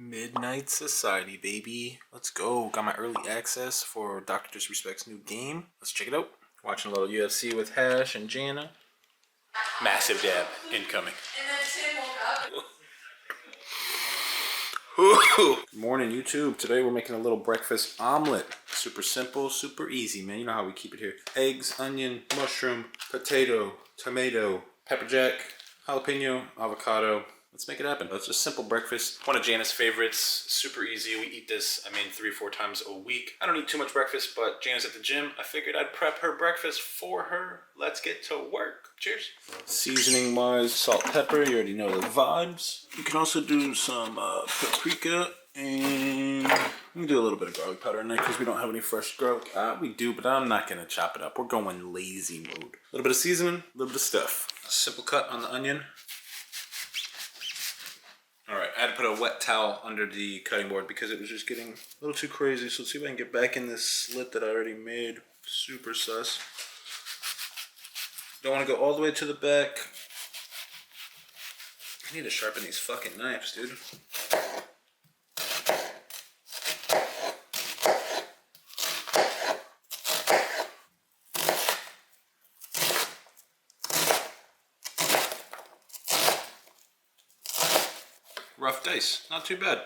Midnight Society, baby. Let's go. Got my early access for Dr. Disrespect's new game. Let's check it out. Watching a little UFC with Hash and Jana. Massive dab incoming. And then Tim woke up. Good morning, YouTube. Today we're making a little breakfast omelet. Super simple, super easy, man. You know how we keep it here. Eggs, onion, mushroom, potato, tomato, pepper jack, jalapeno, avocado. Let's make it happen. It's just simple breakfast. One of Jana's favorites. Super easy. We eat this, 3-4 times a week. I don't eat too much breakfast, but Jana's at the gym. I figured I'd prep her breakfast for her. Let's get to work. Cheers. Seasoning wise, salt, pepper. You already know the vibes. You can also do some paprika, and we can do a little bit of garlic powder in there because we don't have any fresh garlic. We do, but I'm not gonna chop it up. We're going lazy mode. A little bit of seasoning, a little bit of stuff. Simple cut on the onion. Alright, I had to put a wet towel under the cutting board because it was just getting a little too crazy. So let's see if I can get back in this slit that I already made. Super sus. Don't want to go all the way to the back. I need to sharpen these fucking knives, dude. Rough dice, not too bad.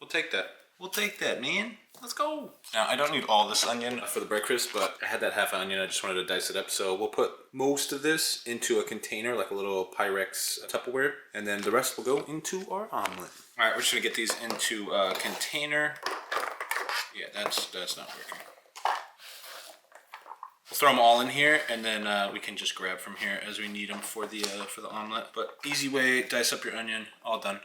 We'll take that. We'll take that, man. Let's go. Now, I don't need all this onion for the breakfast, but I had that half onion. I just wanted to dice it up. So we'll put most of this into a container, like a little Pyrex Tupperware, and then the rest will go into our omelet. All right, we're just gonna get these into a container. Yeah, that's not working. We'll throw them all in here, and then we can just grab from here as we need them for the omelet. But easy way, dice up your onion, all done.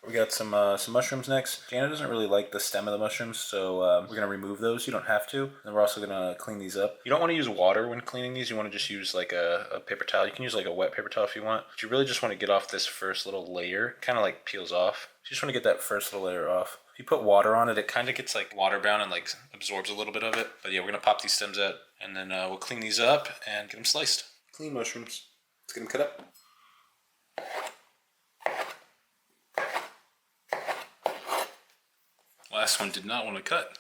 We got some mushrooms next. Jana doesn't really like the stem of the mushrooms, so we're going to remove those. You don't have to. And we're also going to clean these up. You don't want to use water when cleaning these. You want to just use like a paper towel. You can use like a wet paper towel if you want. But you really just want to get off this first little layer. Kind of like peels off. You just want to get that first little layer off. If you put water on it, it kind of gets like water bound and like absorbs a little bit of it. But yeah, we're going to pop these stems out. And then we'll clean these up and get them sliced. Clean mushrooms. Let's get them cut up. Last one did not want to cut.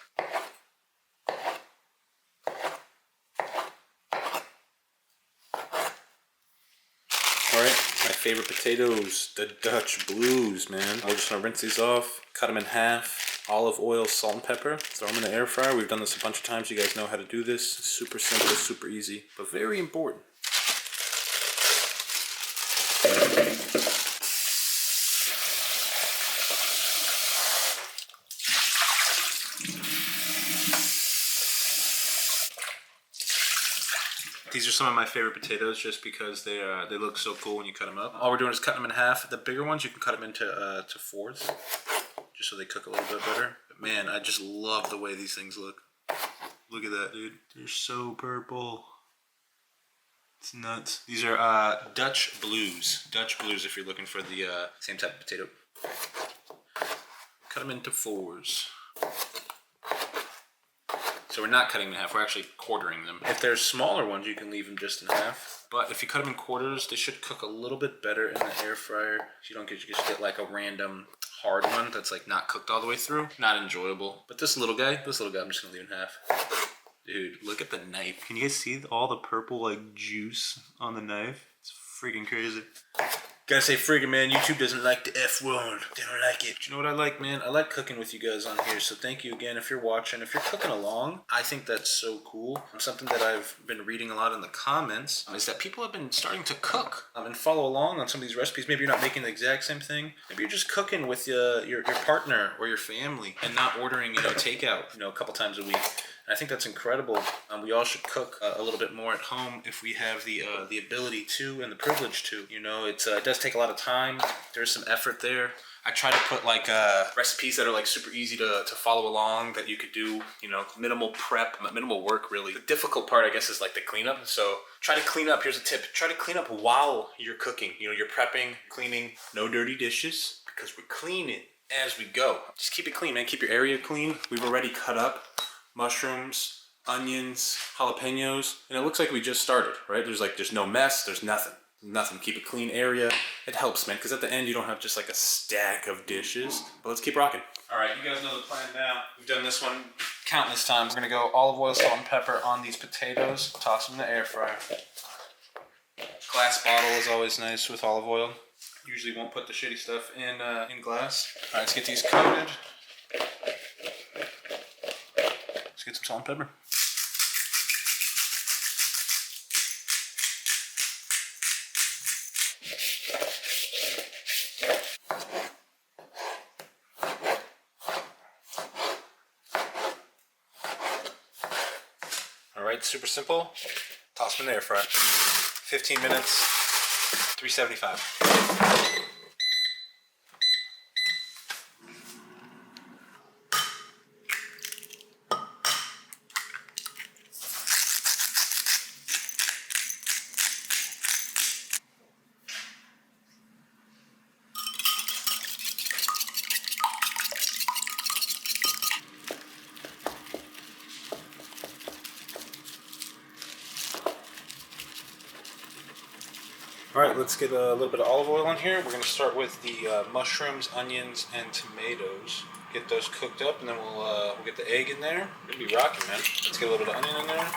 Alright, my favorite potatoes, the Dutch Blues, man. We're just going to rinse these off, cut them in half, olive oil, salt and pepper, throw them in the air fryer. We've done this a bunch of times. You guys know how to do this. Super simple, super easy, but very important. These are some of my favorite potatoes just because they look so cool when you cut them up. All we're doing is cutting them in half. The bigger ones, you can cut them into to fourths, just so they cook a little bit better. But man, I just love the way these things look. Look at that, dude. They're so purple. It's nuts. These are Dutch Blues. Dutch Blues if you're looking for the same type of potato. Cut them into fours. So we're not cutting them in half, we're actually quartering them. If there's smaller ones, you can leave them just in half. But if you cut them in quarters, they should cook a little bit better in the air fryer. So you just get like a random hard one that's like not cooked all the way through. Not enjoyable. But this little guy, I'm just gonna leave in half. Dude, look at the knife. Can you guys see all the purple like juice on the knife? It's freaking crazy. Gotta say friggin', man, YouTube doesn't like the F word. They don't like it. Do you know what I like, man? I like cooking with you guys on here, so thank you again if you're watching. If you're cooking along, I think that's so cool. Something that I've been reading a lot in the comments is that people have been starting to cook and follow along on some of these recipes. Maybe you're not making the exact same thing. Maybe you're just cooking with your partner or your family and not ordering, takeout, a couple times a week. I think that's incredible. We all should cook a little bit more at home if we have the ability to and the privilege to. It does take a lot of time. There's some effort there. I try to put like recipes that are like super easy to follow along that you could do, minimal prep, minimal work really. The difficult part, I guess, is like the cleanup. So try to clean up. Here's a tip. Try to clean up while you're cooking. You're prepping, cleaning, no dirty dishes because we're cleaning as we go. Just keep it clean, man. Keep your area clean. We've already cut up mushrooms, onions, jalapenos, and it looks like we just started, right? There's no mess, there's nothing. Nothing. Keep a clean area. It helps, man, because at the end you don't have just like a stack of dishes. But let's keep rocking. All right, you guys know the plan now. We've done this one countless times. We're gonna go olive oil, salt, and pepper on these potatoes. Toss them in the air fryer. Glass bottle is always nice with olive oil. Usually won't put the shitty stuff in glass. All right, let's get these coated. Let's get some salt and pepper. All right, super simple. Toss them in the air fryer. 15 minutes, 375. All right, let's get a little bit of olive oil on here. We're going to start with the mushrooms, onions, and tomatoes. Get those cooked up, and then we'll get the egg in there. We're going to be rocking, man. Let's get a little bit of onion in there.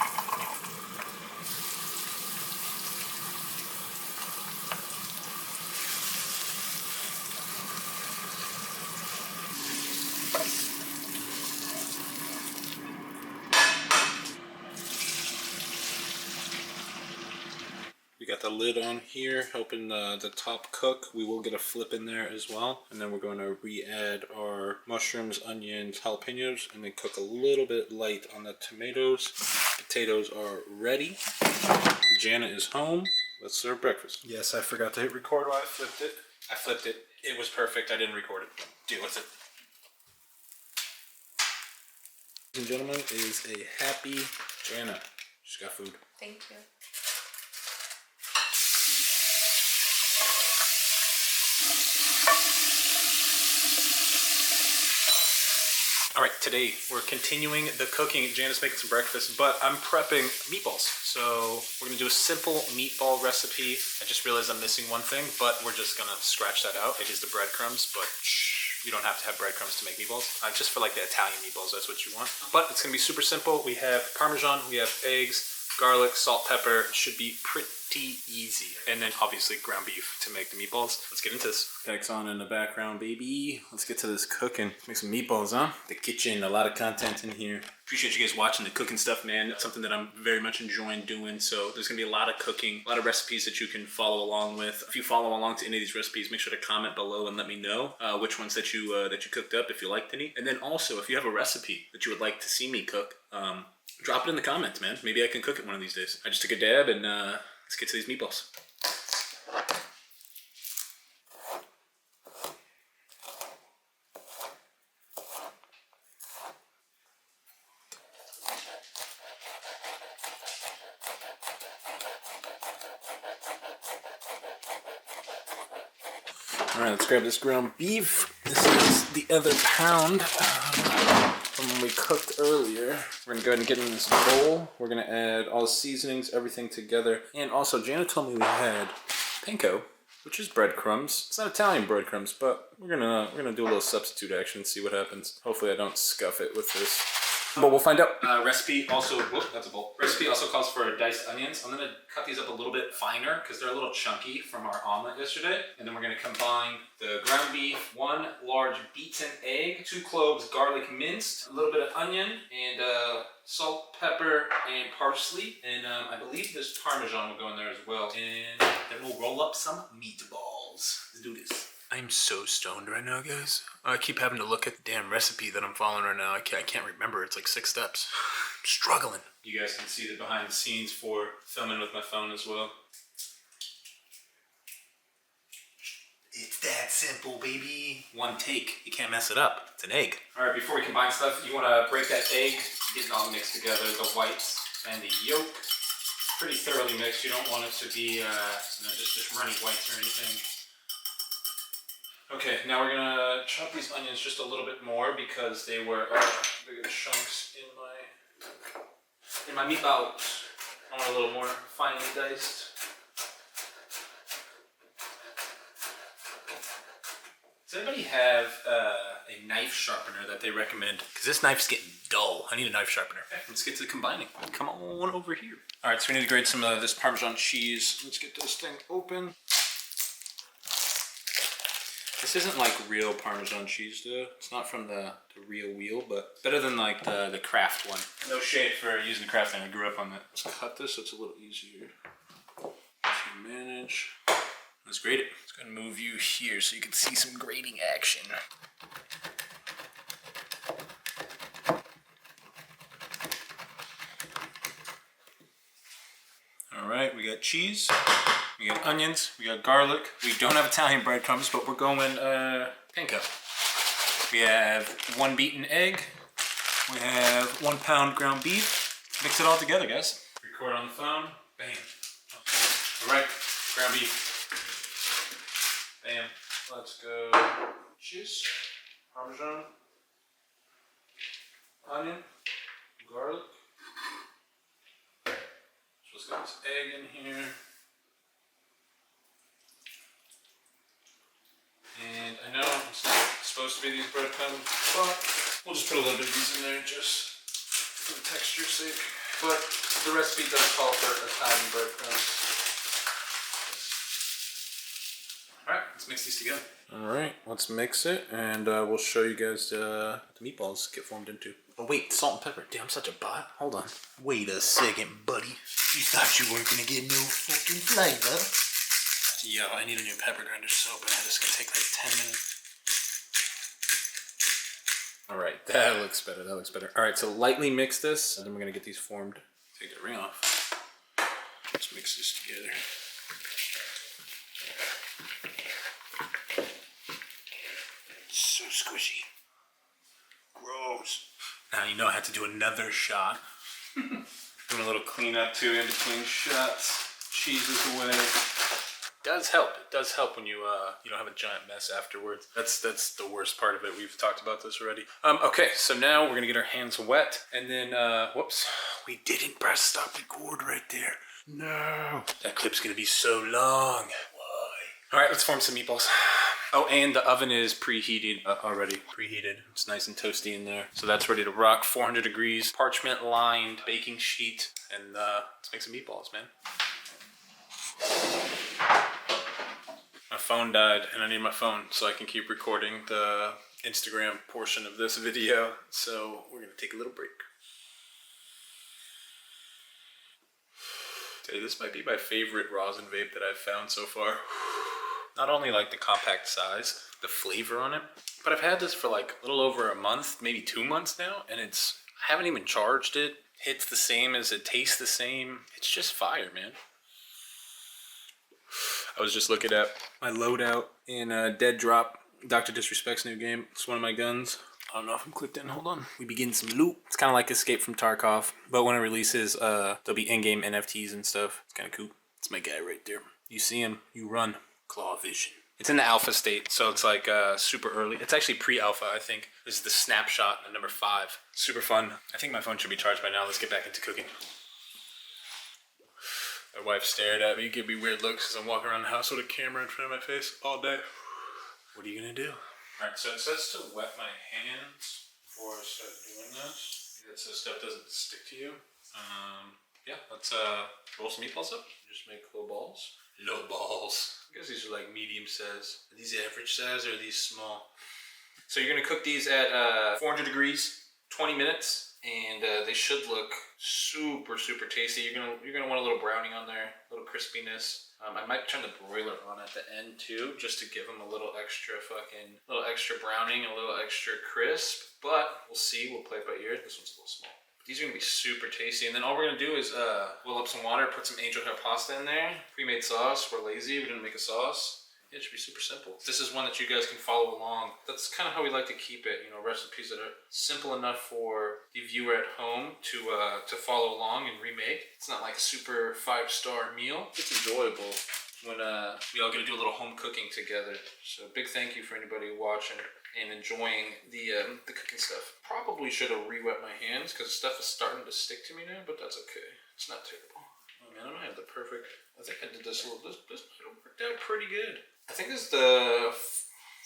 We got the lid on here, helping the top cook. We will get a flip in there as well. And then we're going to re-add our mushrooms, onions, jalapenos, and then cook a little bit light on the tomatoes. Potatoes are ready. Jana is home. Let's serve breakfast. Yes, I forgot to hit record while I flipped it. I flipped it. It was perfect. I didn't record it. Deal with it. Ladies and gentlemen, is a happy Jana. She's got food. Thank you. All right, today we're continuing the cooking. Jana's making some breakfast, but I'm prepping meatballs. So we're gonna do a simple meatball recipe. I just realized I'm missing one thing, but we're just gonna scratch that out. It is the breadcrumbs, but you don't have to have breadcrumbs to make meatballs. Just for like the Italian meatballs, that's what you want. But it's gonna be super simple. We have Parmesan, we have eggs, garlic, salt, pepper. Should be pretty easy. And then obviously ground beef to make the meatballs. Let's get into this. Text on in the background, baby. Let's get to this cooking. Make some meatballs, huh? The kitchen, a lot of content in here. Appreciate you guys watching the cooking stuff, man. It's something that I'm very much enjoying doing. So there's gonna be a lot of cooking, a lot of recipes that you can follow along with. If you follow along to any of these recipes, make sure to comment below and let me know which ones that you cooked up, if you liked any. And then also, if you have a recipe that you would like to see me cook, drop it in the comments, man. Maybe I can cook it one of these days. I just took a dab and let's get to these meatballs. All right, let's grab this ground beef. This is the other pound from when we cooked earlier. We're gonna go ahead and get in this bowl. We're gonna add all the seasonings, everything together. And also, Jana told me we had panko, which is breadcrumbs. It's not Italian breadcrumbs, but we're gonna do a little substitute action, see what happens. Hopefully I don't scuff it with this. But we'll find out. Recipe also, whoop, that's a bowl. Recipe also calls for diced onions. I'm gonna cut these up a little bit finer because they're a little chunky from our omelet yesterday. And then we're gonna combine the ground beef, 1 large beaten egg, 2 cloves garlic minced, a little bit of onion, and salt, pepper, and parsley. And I believe this Parmesan will go in there as well. And then we'll roll up some meatballs. Let's do this. I'm so stoned right now, guys. I keep having to look at the damn recipe that I'm following right now. I can't remember. It's like 6 steps. I'm struggling. You guys can see the behind the scenes for filming with my phone as well. It's that simple, baby. One take. You can't mess it up. It's an egg. All right, before we combine stuff, you want to break that egg, get it all mixed together, the whites and the yolk. Pretty thoroughly mixed. You don't want it to be just runny whites or anything. Okay, now we're gonna chop these onions just a little bit more because they were bigger chunks in my meatballs. I want a little more finely diced. Does anybody have a knife sharpener that they recommend? Because this knife's getting dull. I need a knife sharpener. Okay, let's get to combining. Come on over here. All right, so we need to grate some of this Parmesan cheese. Let's get this thing open. This isn't like real Parmesan cheese though. It's not from the real wheel, but better than like the Kraft one. No shade for using the Kraft thing. I grew up on that. Let's cut this so it's a little easier to manage. Let's grate it. Let's go and move you here so you can see some grating action. All right, we got cheese. We got onions, we got garlic. We don't have Italian breadcrumbs, but we're going panko. We have 1 beaten egg. We have 1 pound ground beef. Mix it all together, guys. Record on the phone. Bam. All right, ground beef. Bam. Let's go. Cheese, Parmesan, onion, garlic. So let's get this egg in here. And I know it's not supposed to be these breadcrumbs, but we'll just put a little bit of these in there just for the texture's sake. But the recipe does call for Italian breadcrumbs. Alright, let's mix these together. Alright, let's mix it and we'll show you guys the meatballs get formed into. Oh wait, salt and pepper. Damn, I'm such a bot. Hold on. Wait a second, buddy. You thought you weren't gonna get no fucking flavor? Yo, I need a new pepper grinder so bad. It's gonna take like 10 minutes. Alright, that looks better. That looks better. Alright, so lightly mix this, and then we're gonna get these formed. Take the ring off. Let's mix this together. It's so squishy. Gross. Now you know I have to do another shot. Doing a little cleanup too in between shots. Cheese is away. Does help. It does help when you don't have a giant mess afterwards. That's the worst part of it. We've talked about this already. Okay, so now we're gonna get our hands wet, and then whoops, we didn't press stop record right there. No, that clip's gonna be so long. Why? All right, let's form some meatballs. Oh, and the oven is preheated already. Preheated. It's nice and toasty in there. So that's ready to rock. 400 degrees, parchment lined baking sheet, and let's make some meatballs, man. My phone died and I need my phone so I can keep recording the Instagram portion of this video. So we're gonna take a little break. Dude, this might be my favorite rosin vape that I've found so far. Not only like the compact size, the flavor on it, but I've had this for like a little over a month, maybe 2 months now, and I haven't even charged it. Hits the same as it tastes the same. It's just fire, man. I was just looking at my loadout in Dead Drop, Dr. Disrespect's new game. It's one of my guns. I don't know if I'm clicked in. Hold on. We begin some loot. It's kind of like Escape from Tarkov, but when it releases, there'll be in-game NFTs and stuff. It's kind of cool. It's my guy right there. You see him, you run. Claw vision. It's in the alpha state, so it's like super early. It's actually pre-alpha, I think. This is the snapshot at number 5. Super fun. I think my phone should be charged by now. Let's get back into cooking. My wife stared at me, gave me weird looks as I'm walking around the house with a camera in front of my face all day. What are you gonna do? Alright, so it says to wet my hands before I start doing this. So stuff doesn't stick to you. Yeah, let's roll some meatballs up. Just make low balls. Low balls. I guess these are like medium size. Are these average size or are these small? So you're gonna cook these at 400 degrees, 20 minutes. And they should look super tasty. You're gonna want a little browning on there, a little crispiness. I might turn the broiler on at the end too, just to give them a little extra browning, a little extra crisp. But we'll see. We'll play it by ear. This one's a little small. But these are gonna be super tasty. And then all we're gonna do is boil up some water, put some angel hair pasta in there, pre-made sauce. We're lazy. We didn't make a sauce. It should be super simple. This is one that you guys can follow along. That's kind of how we like to keep it. You know, recipes that are simple enough for the viewer at home to follow along and remake. It's not like a super 5-star meal. It's enjoyable when we all get to do a little home cooking together. So big thank you for anybody watching and enjoying the cooking stuff. Probably should have re-wet my hands because stuff is starting to stick to me now, but that's okay. It's not terrible. Oh man, I don't have the perfect. I think I did this might have worked out pretty good. I think this is the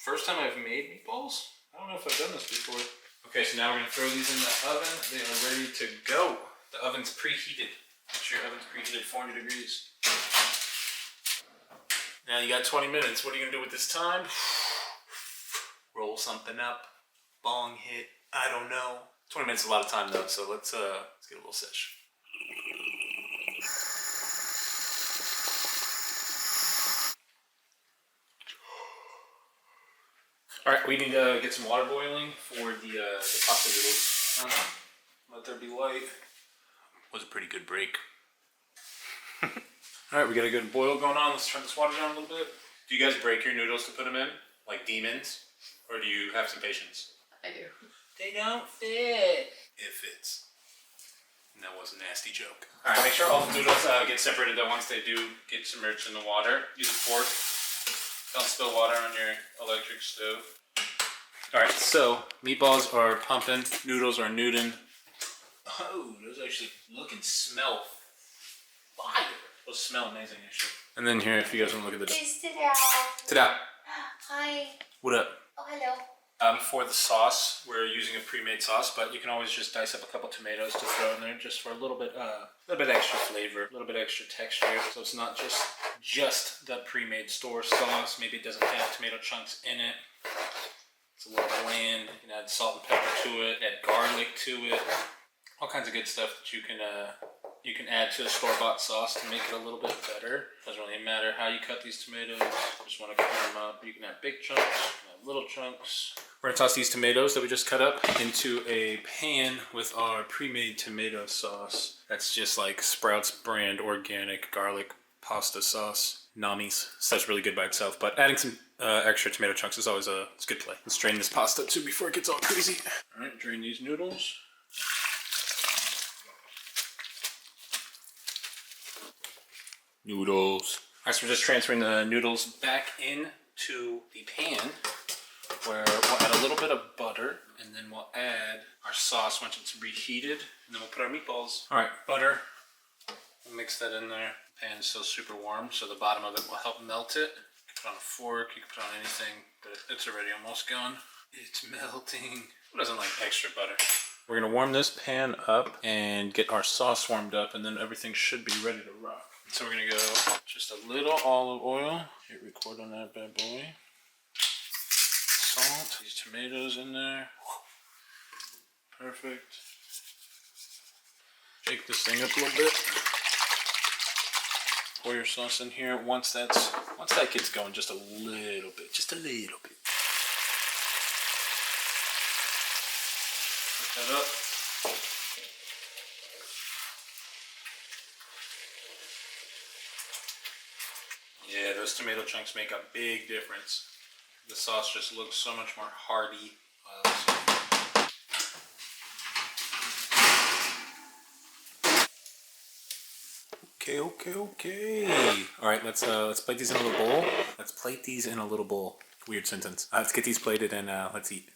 First time I've made meatballs. I don't know if I've done this before. Okay, so now we're gonna throw these in the oven. They are ready to go. The oven's preheated. Make sure your oven's preheated 400 degrees. Now you got 20 minutes. What are you gonna do with this time? Roll something up. Bong hit. I don't know. 20 minutes is a lot of time though, so let's get a little sesh. All right, we need to get some water boiling for the pasta noodles. Let there be light. Was a pretty good break. All right, we got a good boil going on. Let's turn this water down a little bit. Do you guys break your noodles to put them in, like demons, or do you have some patience? I do. They don't fit. It fits. And that was a nasty joke. All right, make sure all the noodles get separated though once they do get submerged in the water. Use a fork. Don't spill water on your electric stove. All right, so meatballs are pumping, noodles are noodling. Oh, those actually look and smell fire. Those smell amazing, actually. And then here, if you guys want to look at the... It's ta-da. Ta-da. Hi. What up? Oh, hello. For the sauce, we're using a pre-made sauce, but you can always just dice up a couple tomatoes to throw in there just for a little bit extra flavor, a little bit extra texture. So it's not just the pre-made store sauce. Maybe it doesn't have tomato chunks in it. It's a little bland. You can add salt and pepper to it, add garlic to it. All kinds of good stuff that you can add to a store-bought sauce to make it a little bit better. Doesn't really matter how you cut these tomatoes. Just want to cut them up. You can add big chunks, you can add little chunks. We're gonna toss these tomatoes that we just cut up into a pan with our pre-made tomato sauce. That's just like Sprouts brand organic garlic pasta sauce. Nami's. So that's really good by itself, but adding some extra tomato chunks is always it's a good play. Let's drain this pasta too before it gets all crazy. All right, drain these noodles. Noodles. All right, so we're just transferring the noodles back into the pan where we'll add a little bit of butter and then we'll add our sauce once it's reheated and then we'll put our meatballs. All right, butter. We'll mix that in there. The pan is still super warm, so the bottom of it will help melt it. You can put on a fork, you can put on anything, but it's already almost gone. It's melting. Who doesn't like extra butter? We're gonna warm this pan up and get our sauce warmed up and then everything should be ready to rock. So we're gonna go just a little olive oil. Hit record on that bad boy. Salt. These tomatoes in there. Perfect. Shake this thing up a little bit. Pour your sauce in here. Once that gets going, just a little bit. Just a little bit. Put that up. Yeah, those tomato chunks make a big difference. The sauce just looks so much more hearty. Okay. All right, let's plate these in a little bowl. Let's plate these in a little bowl. Weird sentence. Let's get these plated and let's eat.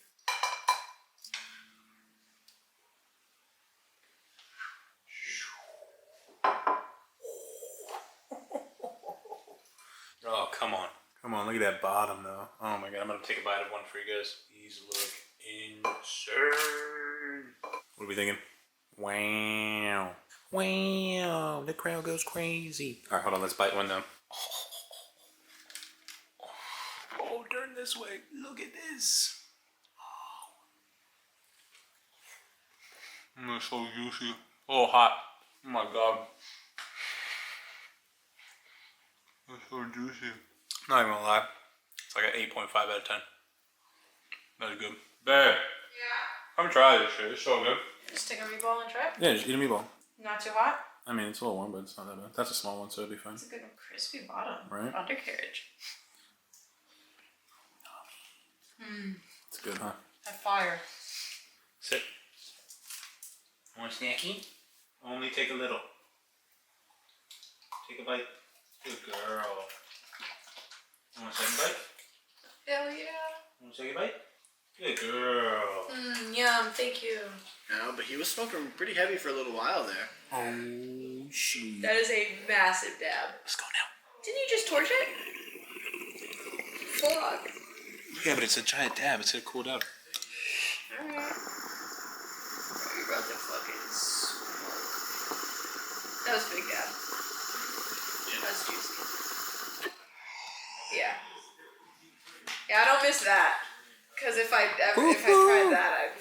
Oh, come on. Come on, look at that bottom though. Oh my god, I'm gonna take a bite of one for you guys. These look insane. What are we thinking? Wow. Wow, the crowd goes crazy. All right, hold on, let's bite one down. Oh, turn this way. Look at this. Oh, it's so juicy. Oh, hot. Oh my god. It's so juicy. Not even gonna lie. It's like an 8.5 out of 10. That's good. Babe. Yeah? Come try this shit. It's so good. Just take a meatball and try it? Yeah, just eat a meatball. Not too hot? I mean, it's a little warm, but it's not that bad. That's a small one, so it'll be fine. It's a good crispy bottom. Right? Undercarriage. It's good, huh? At fire. Sit. Want a snacky? Only take a little. Take a bite. Good girl. Want a second bite? Hell yeah. Want a second bite? Good girl. Yum, thank you. No, but he was smoking pretty heavy for a little while there. Oh, shit. That is a massive dab. Let's go now. Didn't you just torch it? Fuck. Yeah, but it's a giant dab. It's gonna cool down. Alright. You're about to fucking smoke. That was a big dab. That was juicy. Yeah. Yeah, I don't miss that. Because if I tried that, I'd